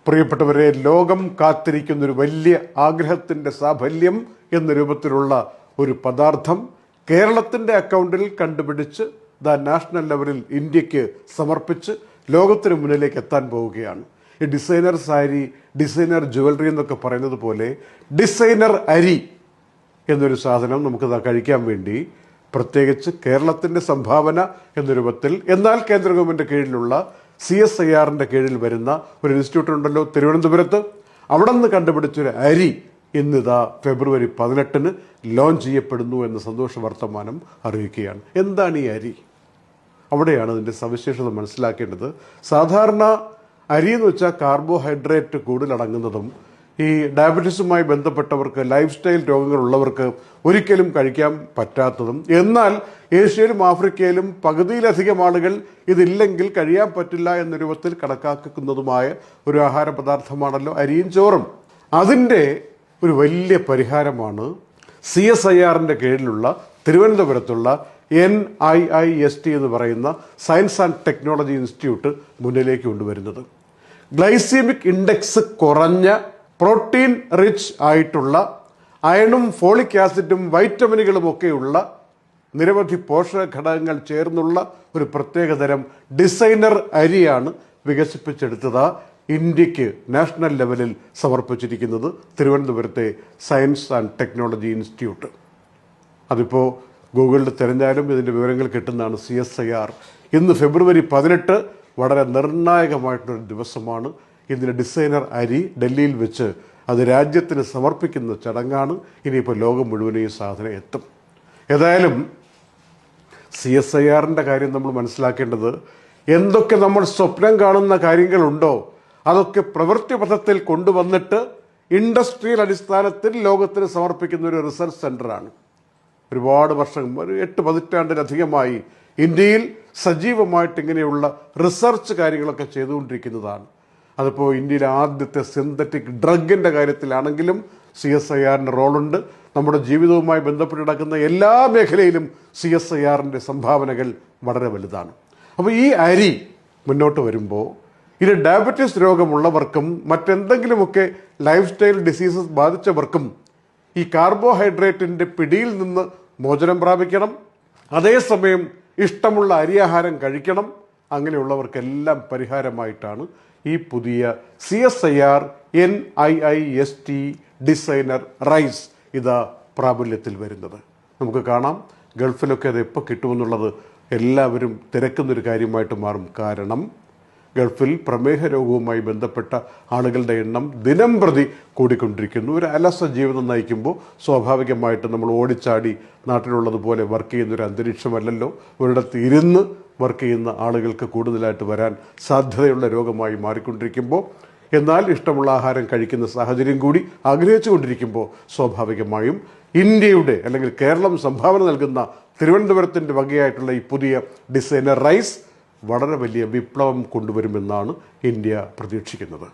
പ്രിയപ്പെട്ടവരെ, ലോകം കാത്തിരിക്കുന്നൊരു വലിയ ആഗ്രഹത്തിൻ്റെ സാഫല്യം എന്ന രൂപത്തിലുള്ള ഒരു പദാർത്ഥം കേരളത്തിൻ്റെ അക്കൗണ്ടിൽ കണ്ടുപിടിച്ച് നാഷണൽ ലെവലിൽ ഇന്ത്യക്ക് സമർപ്പിച്ച് ലോകത്തിന് മുന്നിലേക്ക് എത്താൻ പോവുകയാണ്. ഈ ഡിസൈനർ സാരി, ഡിസൈനർ ജുവലറി എന്നൊക്കെ പറയുന്നത് പോലെ ഡിസൈനർ അരി എന്നൊരു സാധനം നമുക്കത് കഴിക്കാൻ വേണ്ടി പ്രത്യേകിച്ച് കേരളത്തിൻ്റെ സംഭാവന എന്ന രൂപത്തിൽ, എന്നാൽ കേന്ദ്ര ഗവൺമെൻറ് കീഴിലുള്ള CSIRൻ്റെ കീഴിൽ വരുന്ന ഒരു ഇൻസ്റ്റിറ്റ്യൂട്ട് ഉണ്ടല്ലോ തിരുവനന്തപുരത്ത്, അവിടെ നിന്ന് കണ്ടുപിടിച്ചൊരു അരി ഇന്നിതാ ഫെബ്രുവരി 18 ലോഞ്ച് ചെയ്യപ്പെടുന്നു എന്ന സന്തോഷ വർത്തമാനം അറിയിക്കുകയാണ്. എന്താണ് ഈ അരി? അവിടെയാണ് അതിൻ്റെ സവിശേഷത മനസ്സിലാക്കേണ്ടത്. സാധാരണ അരി എന്ന് വെച്ചാൽ കാർബോഹൈഡ്രേറ്റ് കൂടുതലടങ്ങുന്നതും ഈ ഡയബറ്റീസുമായി ബന്ധപ്പെട്ടവർക്ക്, ലൈഫ് സ്റ്റൈൽ രോഗങ്ങളുള്ളവർക്ക് ഒരിക്കലും കഴിക്കാൻ പറ്റാത്തതും, എന്നാൽ ഏഷ്യയിലും ആഫ്രിക്കയിലും പകുതിയിലധികം ആളുകൾ ഇതില്ലെങ്കിൽ കഴിയാൻ പറ്റില്ല എന്ന രൂപത്തിൽ കണക്കാക്കുന്നതുമായ ഒരു ആഹാര പദാർത്ഥമാണല്ലോ അരിയും ചോറും. അതിൻ്റെ ഒരു വലിയ പരിഹാരമാണ് CSIRൻ്റെ കീഴിലുള്ള തിരുവനന്തപുരത്തുള്ള NIIST എന്ന് പറയുന്ന സയൻസ് ആൻഡ് ടെക്നോളജി ഇൻസ്റ്റിറ്റ്യൂട്ട് മുന്നിലേക്ക് കൊണ്ടുവരുന്നത്. ഗ്ലൈസീമിക് ഇൻഡെക്സ് കുറഞ്ഞ, പ്രോട്ടീൻ റിച്ച് ആയിട്ടുള്ള, അയണും ഫോളിക് ആസിഡും വൈറ്റമിനുകളും ഒക്കെയുള്ള നിരവധി പോഷക ഘടകങ്ങൾ ചേർന്നുള്ള ഒരു പ്രത്യേകതരം ഡിസൈനർ അരിയാണ് വികസിപ്പിച്ചെടുത്തത് ഇന്ത്യക്ക് നാഷണൽ ലെവലിൽ സമർപ്പിച്ചിരിക്കുന്നത് തിരുവനന്തപുരത്തെ സയൻസ് ആൻഡ് ടെക്നോളജി ഇൻസ്റ്റിറ്റ്യൂട്ട്. അതിപ്പോൾ ഗൂഗിളിൽ തിരഞ്ഞാലും ഇതിൻ്റെ വിവരങ്ങൾ കിട്ടുന്നതാണ്. CSIR ഇന്ന് ഫെബ്രുവരി 18 വളരെ നിർണായകമായിട്ടൊരു ദിവസമാണ്. ഇതിൻ്റെ ഡിസൈനർ അരി ഡൽഹിയിൽ വെച്ച് അത് രാജ്യത്തിന് സമർപ്പിക്കുന്ന ചടങ്ങാണ്. ഇനിയിപ്പോൾ ലോകം മുഴുവനും ഈ സാധനം എത്തും. ഏതായാലും CSIRൻ്റെ കാര്യം നമ്മൾ മനസ്സിലാക്കേണ്ടത്, എന്തൊക്കെ നമ്മൾ സ്വപ്നം കാണുന്ന കാര്യങ്ങളുണ്ടോ അതൊക്കെ പ്രവൃത്തിപഥത്തിൽ കൊണ്ടുവന്നിട്ട് ഇൻഡസ്ട്രിയൽ അടിസ്ഥാനത്തിൽ ലോകത്തിന് സമർപ്പിക്കുന്ന ഒരു റിസർച്ച് സെൻ്ററാണ്. ഒരുപാട് വർഷം, ഒരു 8 പതിറ്റാണ്ടിലധികമായി ഇന്ത്യയിൽ സജീവമായിട്ട് ഇങ്ങനെയുള്ള റിസർച്ച് കാര്യങ്ങളൊക്കെ ചെയ്തുകൊണ്ടിരിക്കുന്നതാണ്. അതിപ്പോൾ ഇന്ത്യയിലെ ആദ്യത്തെ സിന്തറ്റിക് ഡ്രഗിൻ്റെ കാര്യത്തിലാണെങ്കിലും CSIRൻ്റെ റോളുണ്ട്. നമ്മുടെ ജീവിതവുമായി ബന്ധപ്പെട്ട് കിടക്കുന്ന എല്ലാ മേഖലയിലും CSIRൻ്റെ സംഭാവനകൾ വളരെ വലുതാണ്. അപ്പോൾ ഈ അരി മുന്നോട്ട് വരുമ്പോൾ ഇത് ഡയബറ്റീസ് രോഗമുള്ളവർക്കും മറ്റെന്തെങ്കിലുമൊക്കെ ലൈഫ് സ്റ്റൈൽ ഡിസീസസ് ബാധിച്ചവർക്കും ഈ കാർബോഹൈഡ്രേറ്റിൻ്റെ പിടിയിൽ നിന്ന് മോചനം പ്രാപിക്കണം, അതേസമയം ഇഷ്ടമുള്ള അരിയാഹാരം കഴിക്കണം. അങ്ങനെയുള്ളവർക്കെല്ലാം പരിഹാരമായിട്ടാണ് ഈ പുതിയ CSIR NIIST ഡിസൈനർ റൈസ് ഇതാ പ്രാബല്യത്തിൽ വരുന്നത്. നമുക്ക് കാണാം, ഗൾഫിലൊക്കെ അത് എപ്പോൾ കിട്ടുമെന്നുള്ളത് എല്ലാവരും തിരക്കുന്നൊരു കാര്യമായിട്ട് മാറും. കാരണം ഗൾഫിൽ പ്രമേഹ രോഗവുമായി ബന്ധപ്പെട്ട ആളുകളുടെ എണ്ണം ദിനം പ്രതി കൂടിക്കൊണ്ടിരിക്കുന്നു. ഒരു അലസ ജീവിതം നയിക്കുമ്പോൾ സ്വാഭാവികമായിട്ട് നമ്മൾ ഓടിച്ചാടി നാട്ടിലുള്ളതുപോലെ വർക്ക് ചെയ്യുന്നൊരു അന്തരീക്ഷമല്ലല്ലോ. ഒരിടത്ത് ഇരുന്ന് വർക്ക് ചെയ്യുന്ന ആളുകൾക്ക് കൂടുതലായിട്ട് വരാൻ സാധ്യതയുള്ള രോഗമായി മാറിക്കൊണ്ടിരിക്കുമ്പോൾ, എന്നാൽ ഇഷ്ടമുള്ള ആഹാരം കഴിക്കുന്ന സാഹചര്യം കൂടി ആഗ്രഹിച്ചു കൊണ്ടിരിക്കുമ്പോൾ സ്വാഭാവികമായും ഇന്ത്യയുടെ അല്ലെങ്കിൽ കേരളം സംഭാവന നൽകുന്ന തിരുവനന്തപുരത്തിൻ്റെ വകയായിട്ടുള്ള ഈ പുതിയ ഡിസൈനർ റൈസ് വളരെ വലിയ വിപ്ലവം കൊണ്ടുവരുമെന്നാണ് ഇന്ത്യ പ്രതീക്ഷിക്കുന്നത്.